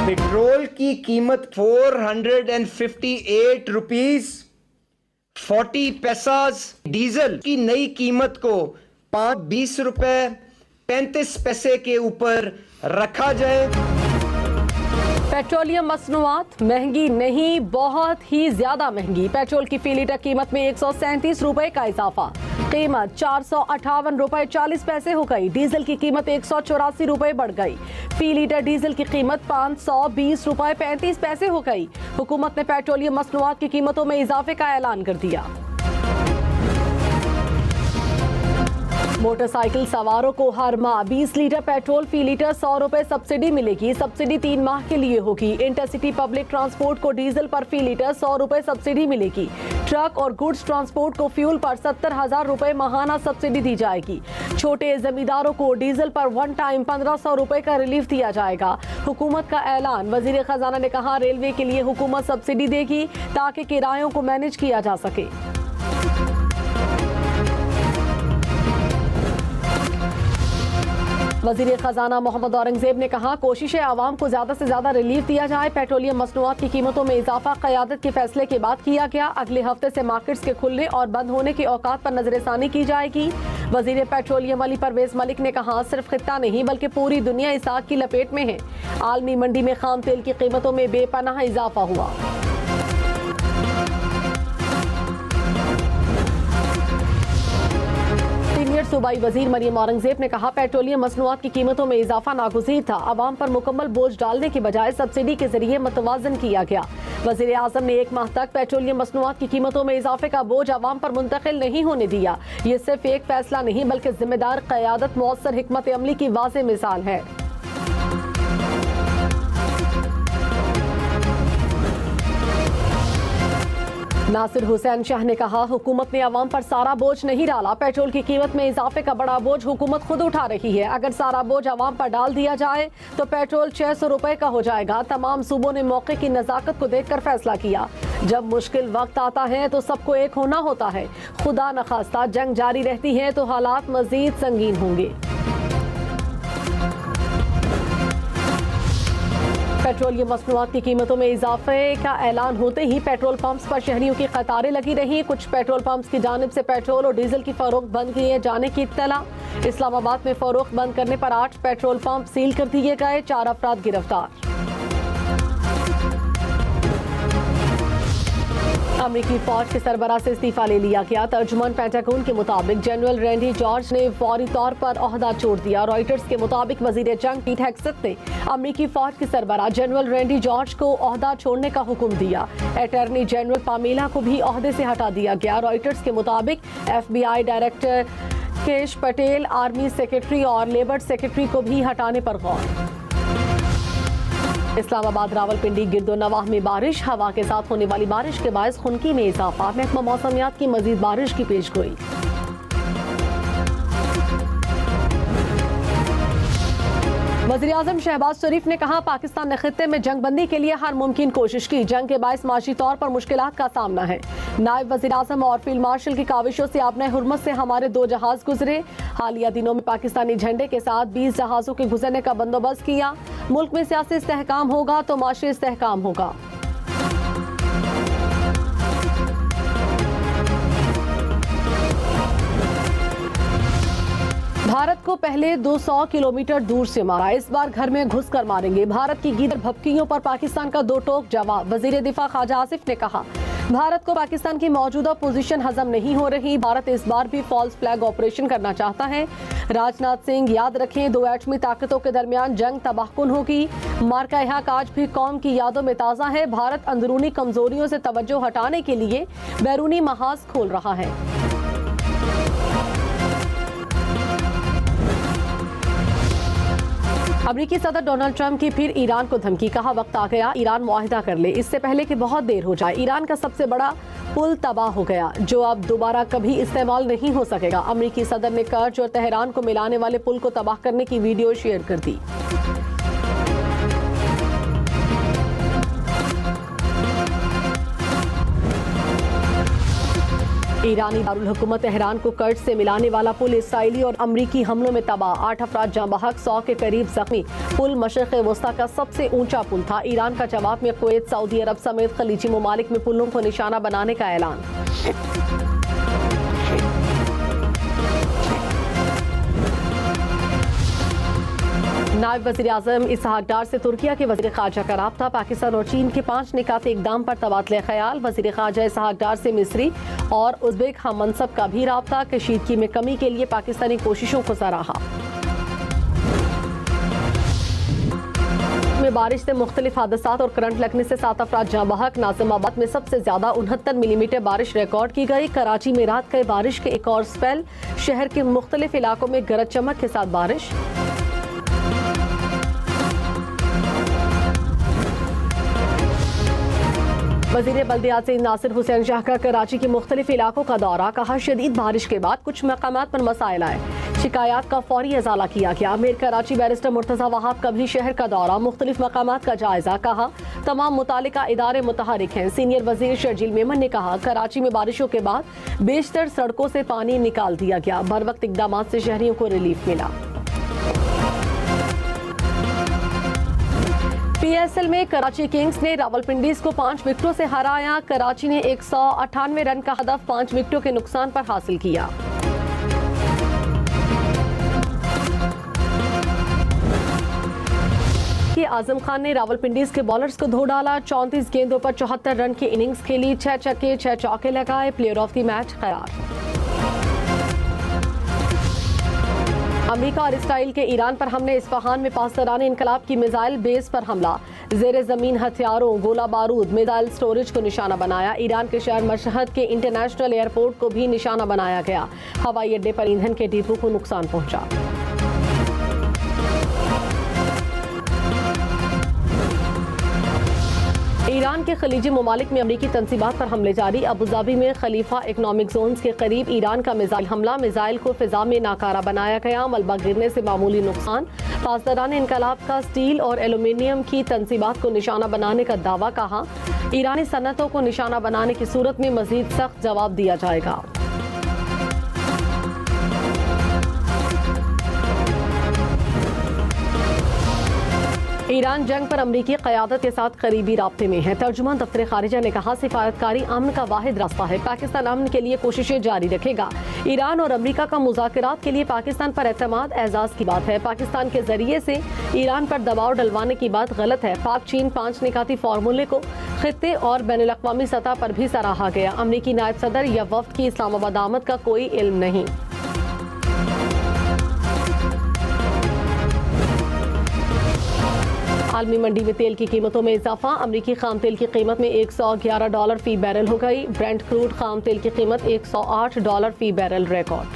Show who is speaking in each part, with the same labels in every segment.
Speaker 1: Petrol की कीमत 458 rupees 40 पैसाज, diesel की नई कीमत को 20 रुपए 35 पैसे के ऊपर रखा जाए।
Speaker 2: पेट्रोलियम मसनूआत महंगी नहीं, बहुत ही ज्यादा महंगी। पेट्रोल की फी लीटर कीमत में 137 रुपए का इजाफा, कीमत 458 रुपए 40 पैसे हो गई। डीजल की कीमत 184 रुपए बढ़ गई। फी लीटर डीजल की कीमत 520 रुपए 35 पैसे हो गई। हुकूमत ने पेट्रोलियम मसनूआत की कीमतों में इजाफे का ऐलान कर दिया। मोटरसाइकिल सवारों को हर माह 20 लीटर पेट्रोल फी लीटर 100 रुपए सब्सिडी मिलेगी। सब्सिडी 3 माह के लिए होगी। इंटरसिटी पब्लिक ट्रांसपोर्ट को डीजल पर फी लीटर 100 रुपए सब्सिडी मिलेगी। ट्रक और गुड्स ट्रांसपोर्ट को फ्यूल पर 70,000 रुपए माहाना सब्सिडी दी जाएगी। छोटे जमींदारों को डीजल पर वन टाइम 1500 रुपए का रिलीफ दिया जाएगा। हुकूमत का ऐलान। वजीर खजाना ने कहा, रेलवे के लिए हुकूमत सब्सिडी देगी ताकि किरायों को मैनेज किया जा सके। वजीर खजाना मोहम्मद औरंगजेब ने कहा, कोशिश है आवाम को ज्यादा से ज्यादा रिलीफ दिया जाए। पेट्रोलियम मसनूआत की कीमतों में इजाफा क़यादत के फैसले के बाद किया गया। अगले हफ्ते से मार्केट्स के खुलने और बंद होने के औकात पर नजरसानी की जाएगी। वजीर पेट्रोलियम अली परवेज मलिक ने कहा, सिर्फ खित्ता नहीं बल्कि पूरी दुनिया इस आग की लपेट में है। आलमी मंडी में खाम तेल की कीमतों में बेपनाह इजाफा हुआ। सूबाई वजीर मरियम औरंगजेब ने कहा, पेट्रोलियम मसनूआत की कीमतों में इजाफा नागुज़ीर था। आवाम पर मुकम्मल बोझ डालने के बजाय सब्सिडी के जरिए मतवाजन किया गया। वजीर आजम ने 1 माह तक पेट्रोलियम मसनूआत की कीमतों में इजाफे का बोझ आवाम पर मुंतकिल नहीं होने दिया। ये सिर्फ एक फैसला नहीं बल्कि जिम्मेदार क़यादत, मौसर हिकमत अमली की वाज़ेह मिसाल है। नासिर हुसैन शाह ने कहा, हुकूमत ने अवाम पर सारा बोझ नहीं डाला। पेट्रोल की कीमत में इजाफे का बड़ा बोझ हुकूमत खुद उठा रही है। अगर सारा बोझ अवाम पर डाल दिया जाए तो पेट्रोल 600 रुपए का हो जाएगा। तमाम सूबों ने मौके की नज़ाकत को देखकर फैसला किया। जब मुश्किल वक्त आता है तो सबको एक होना होता है। खुदा न खास्ता जंग जारी रहती है तो हालात मजीद संगीन होंगे। पेट्रोलियम मसनूआत की कीमतों में इजाफे का ऐलान होते ही पेट्रोल पंप्स पर शहरियों की कतारें लगी रही। कुछ पेट्रोल पंप्स की जानिब से पेट्रोल और डीजल की फरोख्त बंद किए जाने की इत्तला। इस्लामाबाद में फरोख्त बंद करने पर 8 पेट्रोल पंप सील कर दिए गए। 4 अफराद गिरफ्तार। अमरीकी फौज के सरबराह से इस्तीफा ले लिया गया। तर्जुमान पेंटागन के मुताबिक जनरल रैंडी जॉर्ज ने फौरी तौर पर ओहदा छोड़ दिया। रॉयटर्स के मुताबिक वजीर जंग पीट हेग्सेथ ने अमरीकी फौज के सरबराह जनरल रैंडी जॉर्ज को ओहदा छोड़ने का हुक्म दिया। अटॉर्नी जनरल पामेला को भी ओहदे से हटा दिया गया। रॉयटर्स के मुताबिक FBI डायरेक्टर केश पटेल, आर्मी सेक्रेटरी और लेबर सेक्रेटरी को भी हटाने पर गौर। इस्लामाबाद रावलपिंडी गिरदो नवाह में बारिश, हवा के साथ होने वाली बारिश के बायस खुनकी में इजाफा। महकमा मौसमियात की मजीद बारिश की पेशगोई। वज़ीर आज़म शहबाज शरीफ ने कहा, पाकिस्तान ने खित्ते में जंग बंदी के लिए हर मुमकिन कोशिश की। जंग के बायस माशी तौर पर मुश्किलात का सामना है। नायब वज़ीर आज़म और फील्ड मार्शल की काविशों से आबना हुर्मत से हमारे 2 जहाज गुजरे। हालिया दिनों में पाकिस्तानी झंडे के साथ 20 जहाजों के गुजरने का बंदोबस्त किया। मुल्क में सियासी इस्तेहकाम होगा तो माशी इस्तेहकाम होगा। भारत को पहले 200 किलोमीटर दूर से मारा, इस बार घर में घुस कर मारेंगे। भारत की गीदड़ भपकियों पर पाकिस्तान का 2 टोक जवाब। वजीर दिफा ख्वाजा आसिफ ने कहा, भारत को पाकिस्तान की मौजूदा पोजीशन हजम नहीं हो रही। भारत इस बार भी फॉल्स फ्लैग ऑपरेशन करना चाहता है। राजनाथ सिंह, याद रखें 2 एटमी ताकतों के दरमियान जंग तबाहकुन होगी। मार्का हक आज भी कौम की यादों में ताज़ा है। भारत अंदरूनी कमजोरियों से तवज्जो हटाने के लिए बैरूनी महाज खोल रहा है। अमेरिकी सदर डोनाल्ड ट्रंप की फिर ईरान को धमकी। कहा, वक्त आ गया ईरान मुआहिदा कर ले, इससे पहले कि बहुत देर हो जाए। ईरान का सबसे बड़ा पुल तबाह हो गया जो अब दोबारा कभी इस्तेमाल नहीं हो सकेगा। अमेरिकी सदर ने कर्ज और तेहरान को मिलाने वाले पुल को तबाह करने की वीडियो शेयर कर दी। ईरानी दारुल हुकूमत तेहरान को कर्ज से मिलाने वाला पुल इसराइली और अमरीकी हमलों में तबाह, 8 अफराद जाँ बहक, 100 के करीब जख्मी। पुल मशरिक़ वस्ता का सबसे ऊंचा पुल था। ईरान का जवाब में कुवैत, सऊदी अरब समेत खलीजी ममालिक में पुलों को निशाना बनाने का ऐलान। नायब वज़ीर आज़म इसहाक डार से तुर्किया के वज़ीर ख़ारजा का राब्ता, पाकिस्तान और चीन के 5 निकाते इक़दाम पर तबादले ख्याल। वज़ीर ख़ारजा इसहाक डार से मिस्री और उज़्बेक हम मनसब का भी राब्ता, कशीदगी में कमी के लिए पाकिस्तानी कोशिशों को सराहा। में बारिश से मुख्तलिफ हादसात और करंट लगने से 7 अफराद जाँ बहक। नाज़िमाबाद में सबसे ज्यादा 69 मिलीमीटर बारिश रिकॉर्ड की गई। कराची में रात गए बारिश के एक और स्पेल, शहर के मुख्तलिफ इलाकों में गरज चमक के साथ बारिश। वज़ीर बल्दियात नासिर हुसैन शाह का कराची के मुख्तलिफ इलाकों का दौरा, कहा शदीद बारिश के बाद कुछ मकामात पर मसाइल आए, शिकायत का फौरी इजाला किया गया। मेयर कराची बैरिस्टर मुर्तज़ा वहाब का भी शहर का दौरा, मुख्तलिफ मकामात का जायजा, कहा तमाम मुतालिका इदारे मुतहरिक हैं। सीनियर वज़ीर शर्जील मेमन ने कहा कराची में बारिशों के बाद बेशतर सड़कों से पानी निकाल दिया गया, बर वक्त इक़दामात से शहरियों को रिलीफ मिला। PSL में कराची किंग्स ने रावलपिंडीज को 5 विकेटों से हराया। कराची ने 198 रन का हदफ 5 विकेटों के नुकसान पर हासिल किया। आजम खान ने रावलपिंडीज के बॉलर्स को धो डाला। 34 गेंदों पर 74 रन की इनिंग्स खेली, 6 छक्के 6 चौके लगाए, प्लेयर ऑफ द मैच करार। अमेरिका और इसराइल के ईरान पर हमले, इस्फहान में पासदारान इनकलाब की मिसाइल बेस पर हमला, जेर जमीन हथियारों, गोला बारूद, मिसाइल स्टोरेज को निशाना बनाया। ईरान के शहर मशहद के इंटरनेशनल एयरपोर्ट को भी निशाना बनाया गया। हवाई अड्डे पर ईंधन के डिपो को नुकसान पहुंचा। ईरान के खलीजी ममालिक में अमरीकी तंसीबात पर हमले जारी। अबूधाबी में खलीफा इकनॉमिक जोन्स के करीब ईरान का मिसाइल हमला, मिसाइल को फिजा में नाकारा बनाया गया। मलबा गिरने से मामूली नुकसान। पासदारान इनकलाब का स्टील और एल्यूमीनियम की तंसीबात को निशाना बनाने का दावा, कहा ईरानी सनतों को निशाना बनाने की सूरत में मजीद सख्त जवाब दिया जाएगा। ईरान जंग पर अमरीकी क़यादत के साथ करीबी राब्ते में है। तर्जुमान दफ्तर खारिजा ने कहा सिफारतकारी अमन का वाहिद रास्ता है, पाकिस्तान अमन के लिए कोशिशें जारी रखेगा। ईरान और अमरीका का मुज़ाकरात के लिए पाकिस्तान पर एतमाद एजाज़ की बात है। पाकिस्तान के जरिए से ईरान पर दबाव डलवाने की बात गलत है। पाक चीन 5 निकाती फार्मूले को खित्ते और बैनुल अक़वामी सतह पर भी सराहा गया। अमरीकी नायब सदर या वफ्द की इस्लामाबाद आमद का कोई इल्म नहीं। आलमी मंडी में तेल की कीमतों में इजाफा। अमरीकी खाम तेल की कीमत में $111 फी बैरल हो गई। ब्रेंट क्रूड खाम तेल की कीमत $108 फी बैरल रिकॉर्ड।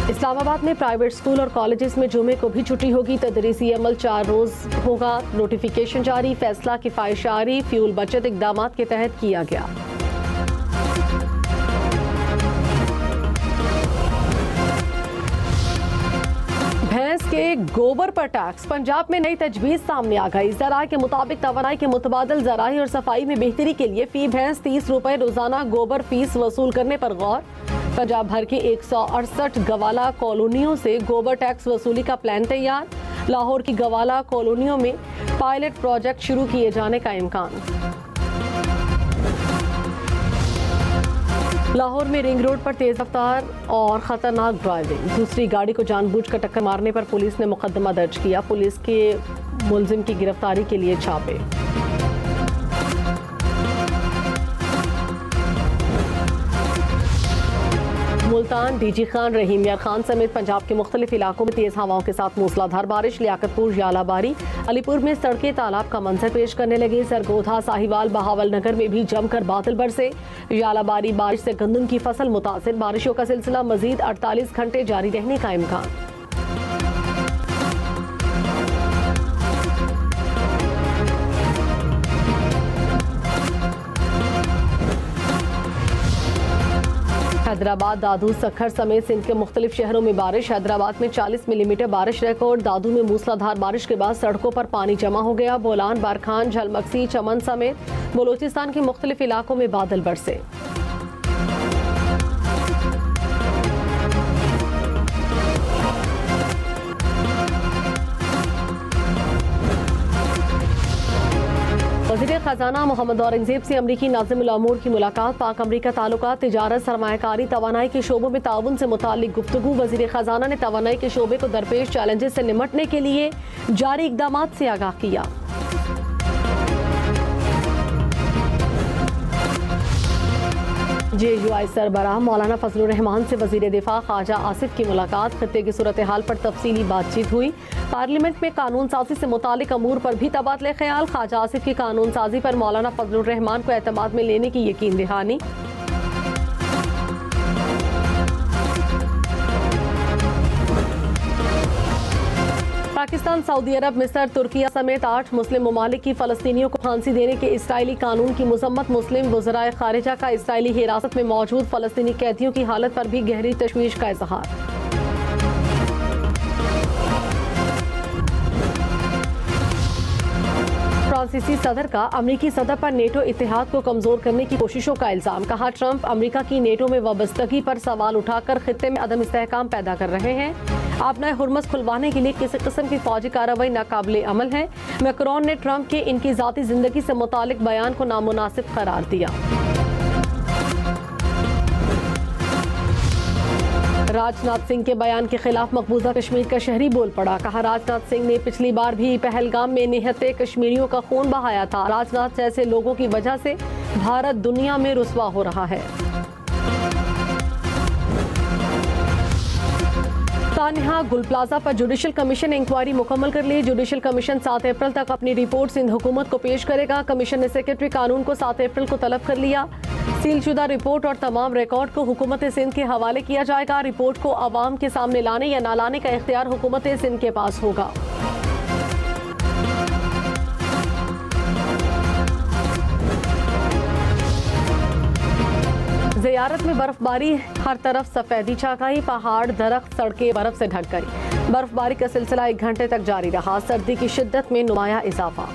Speaker 2: इस्लामाबाद में प्राइवेट स्कूल और कॉलेजेस में जुमे को भी छुट्टी होगी। तदरीसी अमल 4 रोज होगा। नोटिफिकेशन जारी। फैसला किफायतशारी फ्यूल बचत इकदाम के तहत किया गया। भैंस के गोबर पर टैक्स। पंजाब में नई तजवीज़ सामने आ गई। ज़राए के मुताबिक तवानाई के मुतबादल ज़राई और सफाई में बेहतरी के लिए फी भैंस 30 रुपए रोजाना गोबर फीस वसूल करने पर गौर। पंजाब भर के 168 गवाला कॉलोनियों से गोबर टैक्स वसूली का प्लान तैयार। लाहौर की गवाला कॉलोनियों में पायलट प्रोजेक्ट शुरू किए जाने का इम्कान। लाहौर में रिंग रोड पर तेज रफ्तार और खतरनाक ड्राइविंग, दूसरी गाड़ी को जानबूझकर टक्कर मारने पर पुलिस ने मुकदमा दर्ज किया। पुलिस के मुलजिम की गिरफ्तारी के लिए छापे। मुल्तान, डीजी खान, रहीम यार खान समेत पंजाब के मुख्तलिफ इलाकों में तेज हवाओं के साथ मूसलाधार बारिश। लियाकतपुर, यालाबारी, अलीपुर में सड़कें तालाब का मंजर पेश करने लगी। सरगोधा, साहिवाल, बहावल नगर में भी जमकर बादल बरसे। यालाबारी बारिश से गंदम की फसल मुतासिर। बारिशों का सिलसिला मजीद 48 घंटे जारी रहने का इम्कान। हैदराबाद, दादू, सखर समेत सिंध के मुख्तलिफ शहरों में बारिश। हैदराबाद में 40 मिलीमीटर बारिश रिकॉर्ड। दादू में मूसलाधार बारिश के बाद सड़कों पर पानी जमा हो गया। बोलान, बारखान, झलमक्सी, चमन समेत बलोचिस्तान के मुख्तलिफ इलाकों में बादल बरसे। वज़ीर ख़जाना मोहम्मद औरंगज़ेब से अमरीकी नाज़िमुल अमूर की मुलाकात। पाक अमरीका ताल्लुकात, तिजारत, सरमायाकारी, तवानाई के शोबों में ताउन से मुताल्लिक गुफ्तगू। वज़ीर ख़जाना ने तवानाई के शोबे को दरपेश चैलेंजेस से निमटने के लिए जारी इक़दामात से आगाह किया। JUI सरबराह मौलाना फजलुर रहमान से वज़ीर दिफा ख्वाजा आसिफ की मुलाकात। खत्ते की सूरत हाल पर तफसीली बातचीत हुई। पार्लियामेंट में कानून साजी से मुतालिक अमूर पर भी तबादले ख्याल। ख्वाजा आसिफ की कानून साजी पर मौलाना फजलुर रहमान को एतमाद में लेने की यकीन दहानी। पाकिस्तान, सऊदी अरब, मिस्र, तुर्किया समेत 8 मुस्लिम ममालिक की फ़लस्तीनियों को फांसी देने के इसराइली कानून की मज़म्मत। मुस्लिम वज़राए ख़ारिजा का इसराइली हिरासत में मौजूद फ़लस्तीनी कैदियों की हालत पर भी गहरी तशवीश का इज़हार। फ्रांसीसी सदर का अमरीकी सदर पर नेटो इत्तेहाद को कमजोर करने की कोशिशों का इल्जाम। कहा, ट्रंप अमरीका की नेटो में वाबस्तगी पर सवाल उठाकर खित्ते में अदम इस्तेहकाम पैदा कर रहे हैं। आपना हुर्मस खुलवाने के लिए किसी किस्म की फौजी कार्रवाई नाकाबिले अमल है। मैक्रोन ने ट्रंप के इनकी जाती जिंदगी से मुतालिक बयान को नामुनासिब करार दिया। राजनाथ सिंह के बयान के खिलाफ मकबूजा कश्मीर का शहरी बोल पड़ा। कहा, राजनाथ सिंह ने पिछली बार भी पहलगाम में निहत्ते कश्मीरियों का खून बहाया था। राजनाथ जैसे लोगों की वजह से भारत दुनिया में रुस्वा हो रहा है। सानिहा गुल प्लाजा पर जुडिशल कमीशन ने इंक्वायरी मुकम्मल कर ली। जुडिशल कमीशन 7 अप्रैल तक अपनी रिपोर्ट सिंध हुकूमत को पेश करेगा। कमीशन ने सेक्रेटरी कानून को 7 अप्रैल को तलब कर लिया। सीलशुदा रिपोर्ट और तमाम रिकॉर्ड को हुकूमत सिंध के हवाले किया जाएगा। रिपोर्ट को अवाम के सामने लाने या ना लाने का इख्तियार हुकूमत सिंध के पास होगा। ज़ियारत में बर्फबारी, हर तरफ सफेदी छा गई। पहाड़, दरख्त, सड़कें बर्फ से ढक गई। बर्फबारी का सिलसिला 1 घंटे तक जारी रहा। सर्दी की शिद्दत में नुमाया इजाफा।